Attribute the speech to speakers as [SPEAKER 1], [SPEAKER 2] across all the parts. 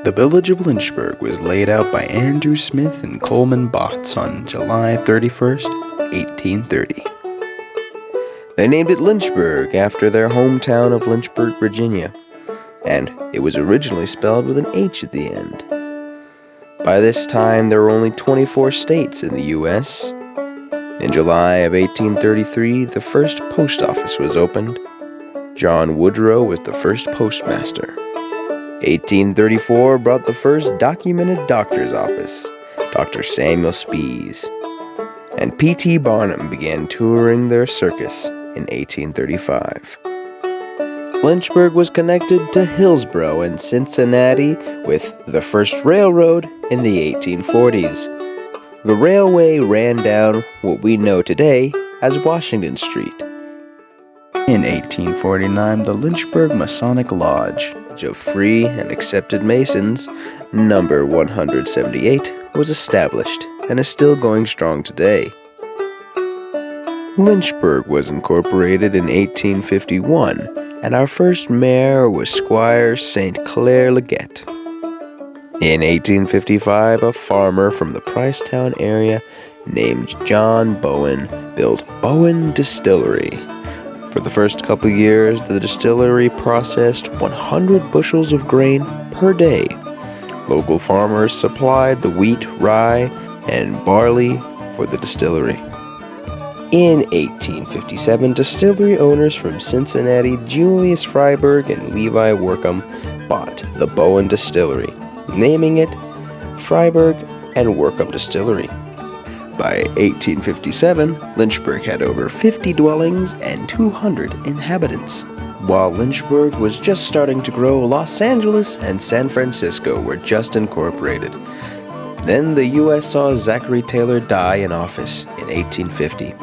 [SPEAKER 1] The village of Lynchburg was laid out by Andrew Smith and Coleman Botts on July 31st, 1830. They named it Lynchburg after their hometown of Lynchburg, Virginia, and it was originally spelled with an H at the end. By this time, there were only 24 states in the U.S. In July of 1833, the first post office was opened. John Woodrow was the first postmaster. 1834 brought the first documented doctor's office, Dr. Samuel Spees. And P.T. Barnum began touring their circus in 1835. Lynchburg was connected to Hillsborough and Cincinnati with the first railroad in the 1840s. The railway ran down what we know today as Washington Street. In 1849, the Lynchburg Masonic Lodge of Free and Accepted Masons, number 178, was established and is still going strong today. Lynchburg was incorporated in 1851, and our first mayor was Squire St. Clair Leggett. In 1855, a farmer from the Pricetown area named John Bowen built Bowen Distillery. For the first couple years, the distillery processed 100 bushels of grain per day. Local farmers supplied the wheat, rye, and barley for the distillery. In 1857, distillery owners from Cincinnati, Julius Freiberg and Levi Workham, bought the Bowen Distillery, naming it Freiberg and Workham Distillery. By 1857, Lynchburg had over 50 dwellings and 200 inhabitants. While Lynchburg was just starting to grow, Los Angeles and San Francisco were just incorporated. Then the U.S. saw Zachary Taylor die in office in 1850.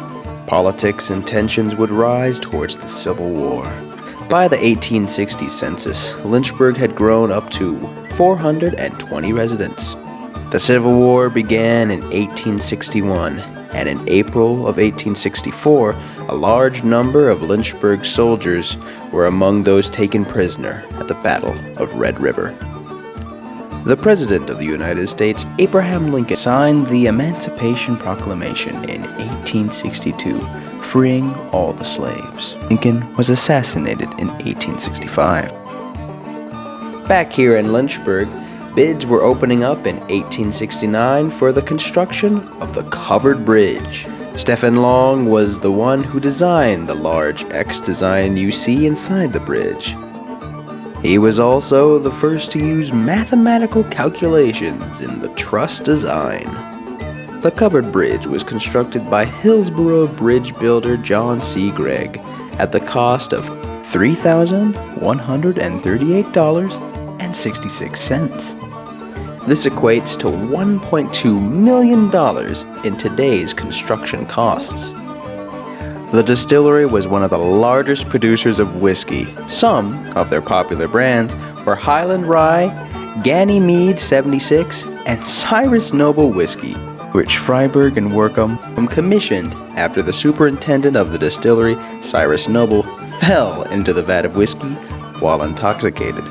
[SPEAKER 1] Politics and tensions would rise towards the Civil War. By the 1860 census, Lynchburg had grown up to 420 residents. The Civil War began in 1861, and in April of 1864, a large number of Lynchburg soldiers were among those taken prisoner at the Battle of Red River. The President of the United States, Abraham Lincoln, signed the Emancipation Proclamation in 1862, freeing all the slaves. Lincoln was assassinated in 1865. Back here in Lynchburg, bids were opening up in 1869 for the construction of the covered bridge. Stephen Long was the one who designed the large X design you see inside the bridge. He was also the first to use mathematical calculations in the truss design. The covered bridge was constructed by Hillsborough bridge builder John C. Gregg at the cost of $3,138.66. This equates to $1.2 million in today's construction costs. The distillery was one of the largest producers of whiskey. Some of their popular brands were Highland Rye, Ganymede 76, and Cyrus Noble Whiskey, which Freiberg and Workham commissioned after the superintendent of the distillery, Cyrus Noble, fell into the vat of whiskey while intoxicated.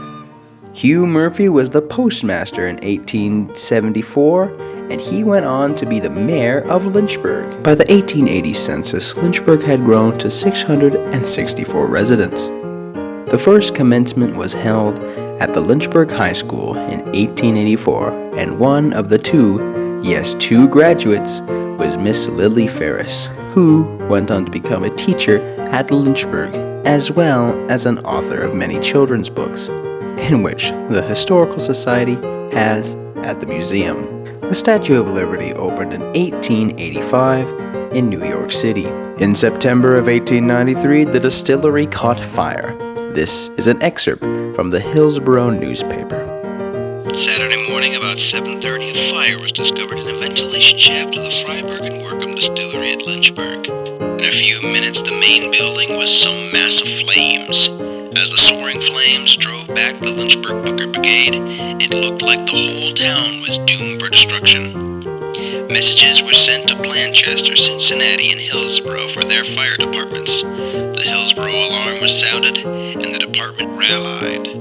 [SPEAKER 1] Hugh Murphy was the postmaster in 1874, and he went on to be the mayor of Lynchburg. By the 1880 census, Lynchburg had grown to 664 residents. The first commencement was held at the Lynchburg High School in 1884, and one of the two graduates was Miss Lily Ferris, who went on to become a teacher at Lynchburg, as well as an author of many children's books, in which the Historical Society has at the museum. The Statue of Liberty opened in 1885 in New York City. In September of 1893, the distillery caught fire. This is an excerpt from the Hillsborough newspaper.
[SPEAKER 2] Saturday morning about 7:30, a fire was discovered in a ventilation shaft of the Freiberg and Workham distillery at Lynchburg. In a few minutes, the main building was some mass of flames. As the soaring flames drove back the Lynchburg Booker Brigade, it looked like the whole town was doomed for destruction. Messages were sent to Blanchester, Cincinnati, and Hillsborough for their fire departments. The Hillsborough alarm was sounded, and the department rallied.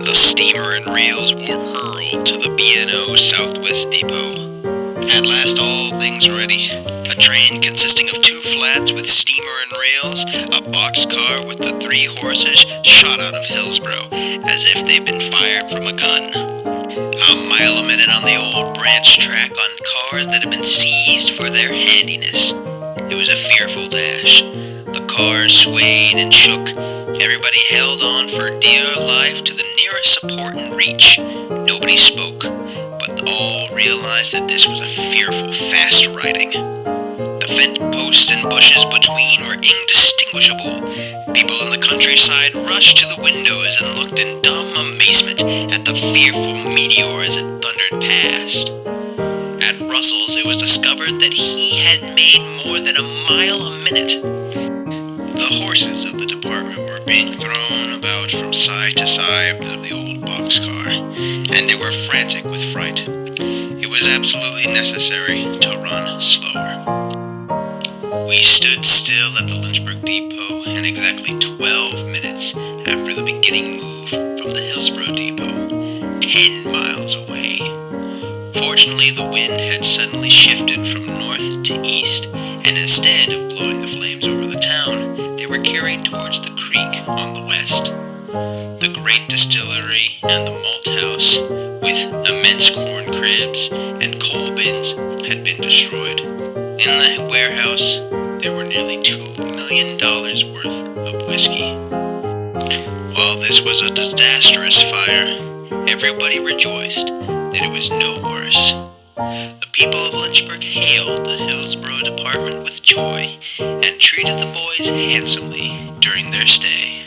[SPEAKER 2] The steamer and rails were hurled to the B&O Southwest Depot. At last all things ready. A train consisting of 2 flats with steamer and rails, a boxcar with the 3 horses shot out of Hillsborough as if they'd been fired from a gun. A mile a minute on the old branch track on cars that had been seized for their handiness. It was a fearful dash. The cars swayed and shook. Everybody held on for dear life to the nearest support and reach. Nobody spoke, but all realized that this was a fearful fast riding. The fence posts and bushes between were indistinguishable. People in the countryside rushed to the windows and looked in dumb amazement at the fearful meteor as it thundered past. At Russell's it was discovered that he had made more than a mile a minute. The horses of the department were being thrown about from side to side of the old boxcar, and they were frantic with fright. It was absolutely necessary to run slower. We stood still at the Lynchburg depot, and exactly 12 minutes after the beginning move from the Hillsborough depot, 10 miles away. Fortunately, the wind had suddenly shifted from north to east, and instead of blowing the flames over the town, they were carried towards the creek on the west. The great distillery and the malt house, with immense corn cribs and coal bins, had been destroyed. In the warehouse, there were nearly $2 million worth of whiskey. While this was a disastrous fire, everybody rejoiced that it was no worse. The people of Lynchburg hailed the Hillsborough department with joy and treated the boys handsomely during their stay.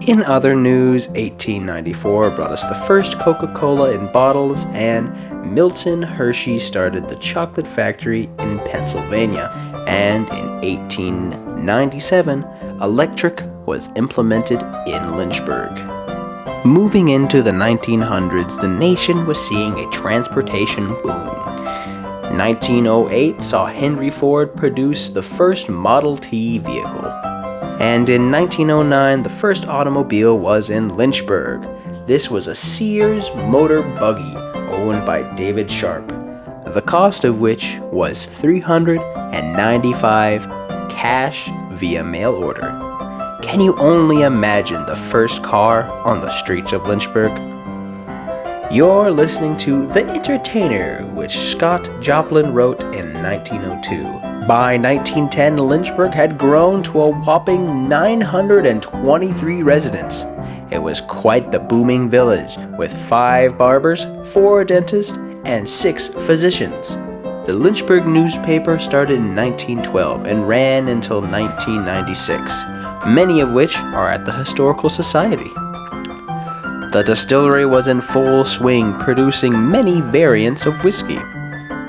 [SPEAKER 1] In other news, 1894 brought us the first Coca-Cola in bottles, and Milton Hershey started the chocolate factory in Pennsylvania, and in 1897, electric was implemented in Lynchburg. Moving into the 1900s, the nation was seeing a transportation boom. 1908 saw Henry Ford produce the first Model T vehicle. And in 1909, the first automobile was in Lynchburg. This was a Sears motor buggy owned by David Sharp, the cost of which was $395 cash via mail order. Can you only imagine the first car on the streets of Lynchburg? You're listening to The Entertainer, which Scott Joplin wrote in 1902. By 1910, Lynchburg had grown to a whopping 923 residents. It was quite the booming village, with 5 barbers, 4 dentists, and 6 physicians. The Lynchburg newspaper started in 1912 and ran until 1996, many of which are at the Historical Society. The distillery was in full swing, producing many variants of whiskey.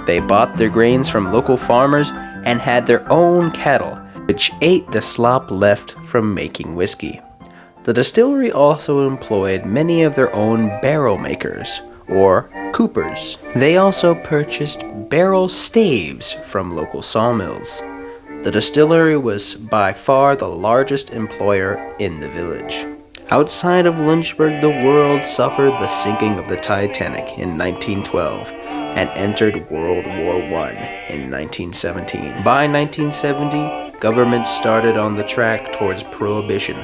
[SPEAKER 1] They bought their grains from local farmers and had their own cattle, which ate the slop left from making whiskey. The distillery also employed many of their own barrel makers, or coopers. They also purchased barrel staves from local sawmills. The distillery was by far the largest employer in the village. Outside of Lynchburg, the world suffered the sinking of the Titanic in 1912 and entered World War I in 1917. By 1970, government started on the track towards prohibition,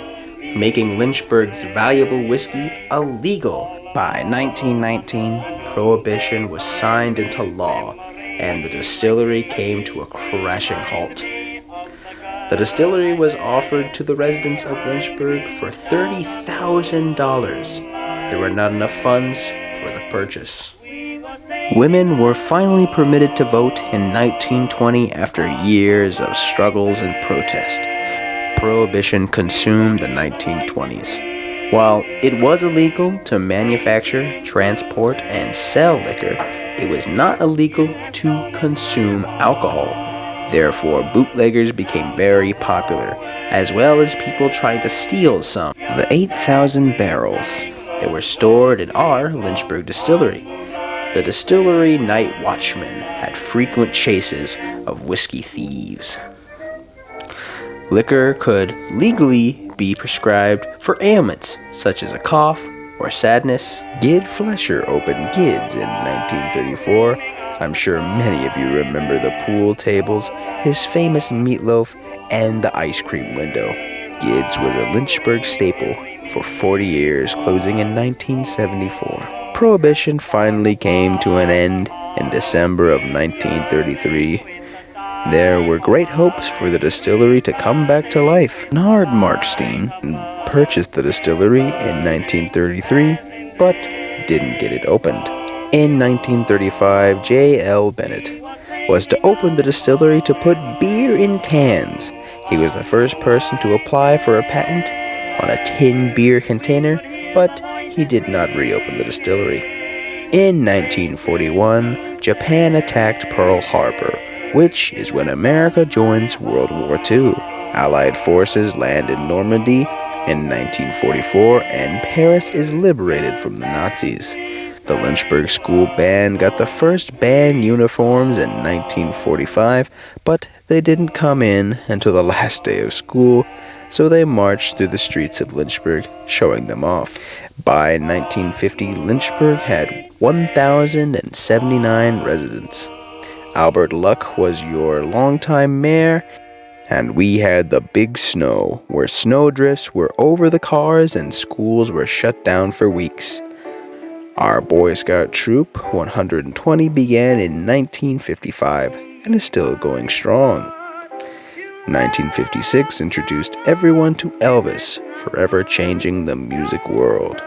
[SPEAKER 1] making Lynchburg's valuable whiskey illegal. By 1919, prohibition was signed into law, and the distillery came to a crashing halt. The distillery was offered to the residents of Lynchburg for $30,000. There were not enough funds for the purchase. Women were finally permitted to vote in 1920 after years of struggles and protest. Prohibition consumed the 1920s. While it was illegal to manufacture, transport, and sell liquor, it was not illegal to consume alcohol. Therefore, bootleggers became very popular, as well as people trying to steal some of the 8,000 barrels that were stored in our Lynchburg distillery. The distillery night watchman had frequent chases of whiskey thieves. Liquor could legally be prescribed for ailments such as a cough or sadness. Gid Flesher opened Gid's in 1934. I'm sure many of you remember the pool tables, his famous meatloaf, and the ice cream window. Gid's was a Lynchburg staple for 40 years, closing in 1974. Prohibition finally came to an end in December of 1933. There were great hopes for the distillery to come back to life. Bernard Markstein purchased the distillery in 1933, but didn't get it opened. In 1935, J.L. Bennett was to open the distillery to put beer in cans. He was the first person to apply for a patent on a tin beer container, but he did not reopen the distillery. In 1941, Japan attacked Pearl Harbor, which is when America joins World War II. Allied forces land in Normandy in 1944, and Paris is liberated from the Nazis. The Lynchburg School Band got the first band uniforms in 1945, but they didn't come in until the last day of school, so they marched through the streets of Lynchburg, showing them off. By 1950, Lynchburg had 1,079 residents. Albert Luck was your longtime mayor, and we had the big snow, where snowdrifts were over the cars and schools were shut down for weeks. Our Boy Scout Troop 120 began in 1955 and is still going strong. 1956 introduced everyone to Elvis, forever changing the music world.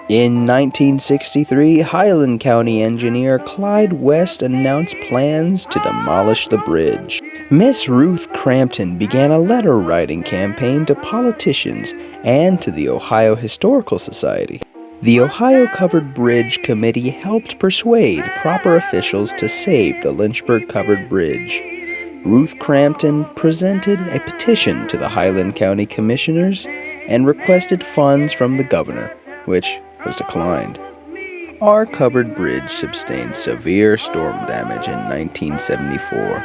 [SPEAKER 1] In 1963, Highland County engineer Clyde West announced plans to demolish the bridge. Miss Ruth Crampton began a letter-writing campaign to politicians and to the Ohio Historical Society. The Ohio Covered Bridge Committee helped persuade proper officials to save the Lynchburg Covered Bridge. Ruth Crampton presented a petition to the Highland County Commissioners and requested funds from the governor, which was declined. Our covered bridge sustained severe storm damage in 1974.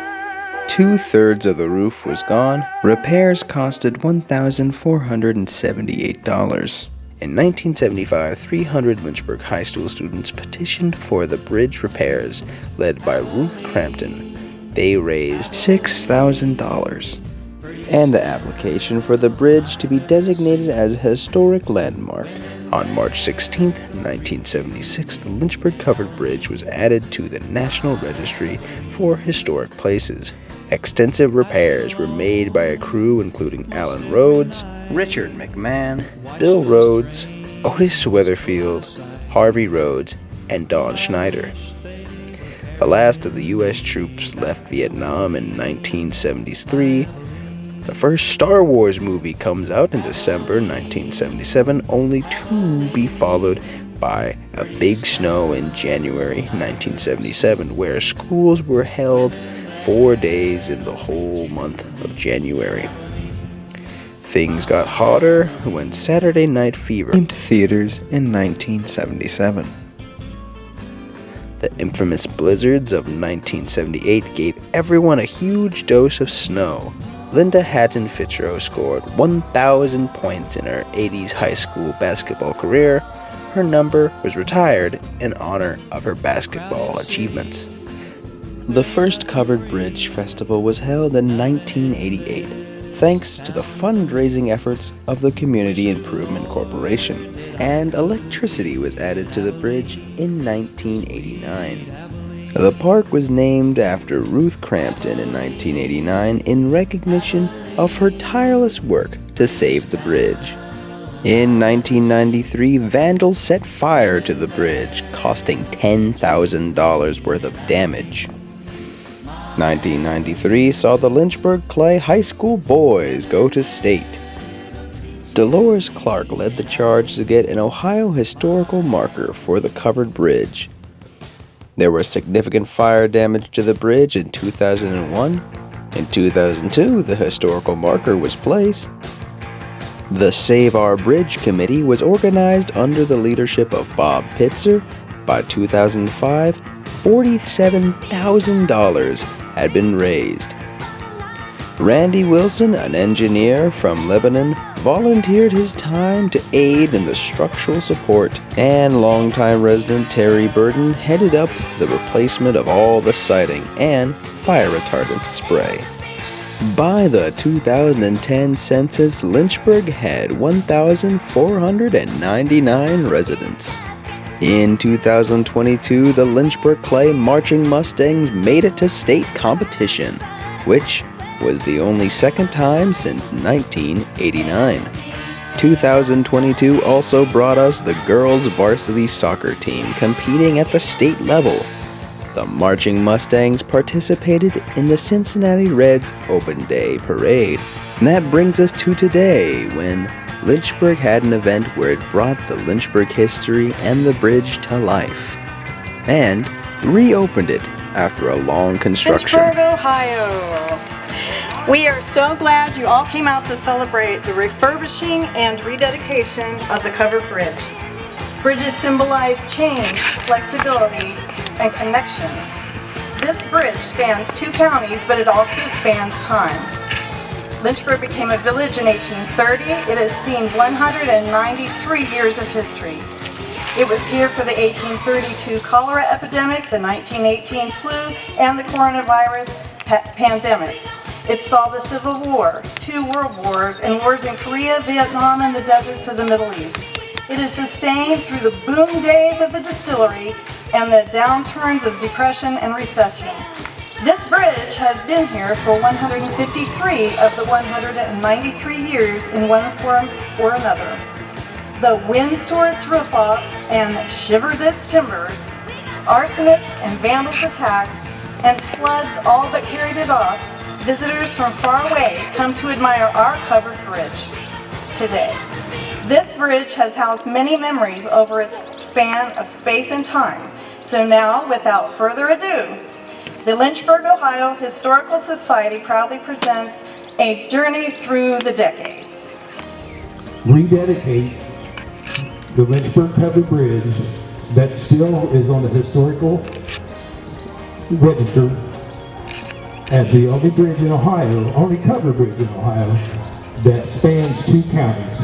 [SPEAKER 1] 2/3 of the roof was gone. Repairs costed $1,478. In 1975, 300 Lynchburg High School students petitioned for the bridge repairs, led by Ruth Crampton. They raised $6,000. And the application for the bridge to be designated as a historic landmark. On March 16, 1976, the Lynchburg Covered Bridge was added to the National Registry for Historic Places. Extensive repairs were made by a crew including Alan Rhodes, Richard McMahon, Bill Rhodes, Otis Weatherfield, Harvey Rhodes, and Don Schneider. The last of the U.S. troops left Vietnam in 1973. The first Star Wars movie comes out in December 1977, only to be followed by a big snow in January 1977, where schools were held 4 days in the whole month of January. Things got hotter when Saturday Night Fever came to theaters in 1977. The infamous blizzards of 1978 gave everyone a huge dose of snow. Linda Hatton Fitro scored 1,000 points in her 80s high school basketball career. Her number was retired in honor of her basketball achievements. The first Covered Bridge Festival was held in 1988, thanks to the fundraising efforts of the Community Improvement Corporation, and electricity was added to the bridge in 1989. The park was named after Ruth Crampton in 1989 in recognition of her tireless work to save the bridge. In 1993, vandals set fire to the bridge, costing $10,000 worth of damage. 1993 saw the Lynchburg Clay High School boys go to state. Dolores Clark led the charge to get an Ohio historical marker for the covered bridge. There was significant fire damage to the bridge in 2001. In 2002, the historical marker was placed. The Save Our Bridge Committee was organized under the leadership of Bob Pitzer, By 2005, $47,000 had been raised. Randy Wilson, an engineer from Lebanon, volunteered his time to aid in the structural support, and longtime resident Terry Burton headed up the replacement of all the siding and fire retardant spray. By the 2010 census, Lynchburg had 1,499 residents. In 2022, the Lynchburg Clay Marching Mustangs made it to state competition, which was the only second time since 1989. 2022 also brought us the girls' varsity soccer team competing at the state level. The Marching Mustangs participated in the Cincinnati Reds Open Day Parade. And that brings us to today, when Lynchburg had an event where it brought the Lynchburg history and the bridge to life, and reopened it after a long construction.
[SPEAKER 3] Lynchburg, Ohio. We are so glad you all came out to celebrate the refurbishing and rededication of the covered bridge. Bridges symbolize change, flexibility, and connections. This bridge spans 2 counties, but it also spans time. Lynchburg became a village in 1830. It has seen 193 years of history. It was here for the 1832 cholera epidemic, the 1918 flu, and the coronavirus pandemic. It saw the Civil War, 2 world wars, and wars in Korea, Vietnam, and the deserts of the Middle East. It is sustained through the boom days of the distillery and the downturns of depression and recession. This bridge has been here for 153 of the 193 years in one form or another. The winds tore its roof off and shivered its timbers. Arsonists and vandals attacked, and floods all but carried it off. Visitors from far away come to admire our covered bridge today. This bridge has housed many memories over its span of space and time. So now, without further ado, the Lynchburg, Ohio Historical Society proudly presents a journey through the decades.
[SPEAKER 4] Rededicate the Lynchburg Covered Bridge that still is on the historical register as the only bridge in Ohio, only covered bridge in Ohio, that spans 2 counties.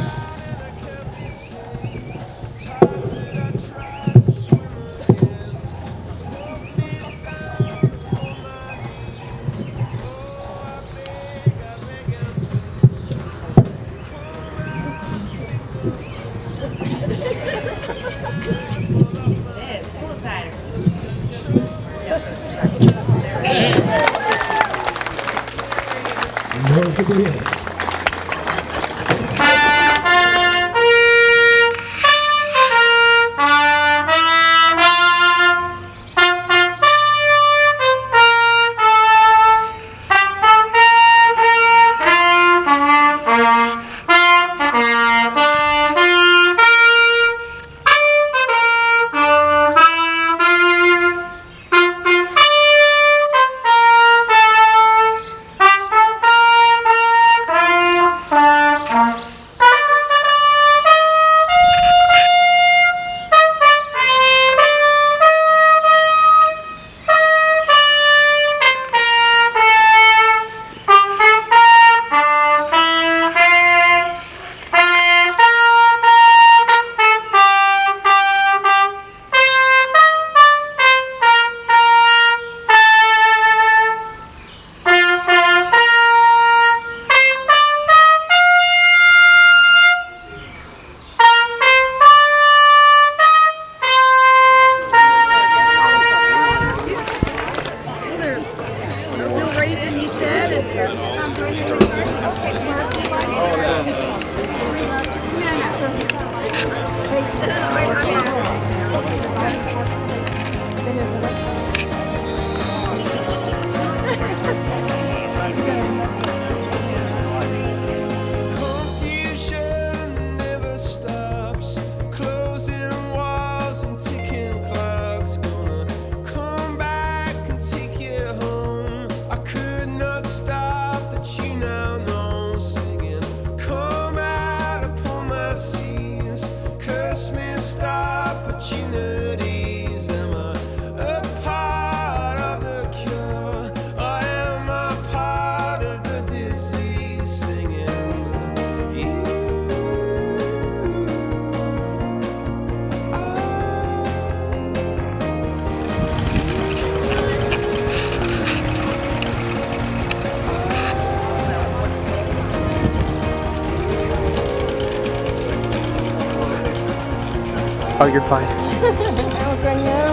[SPEAKER 1] Oh, you're fine.
[SPEAKER 5] Oh,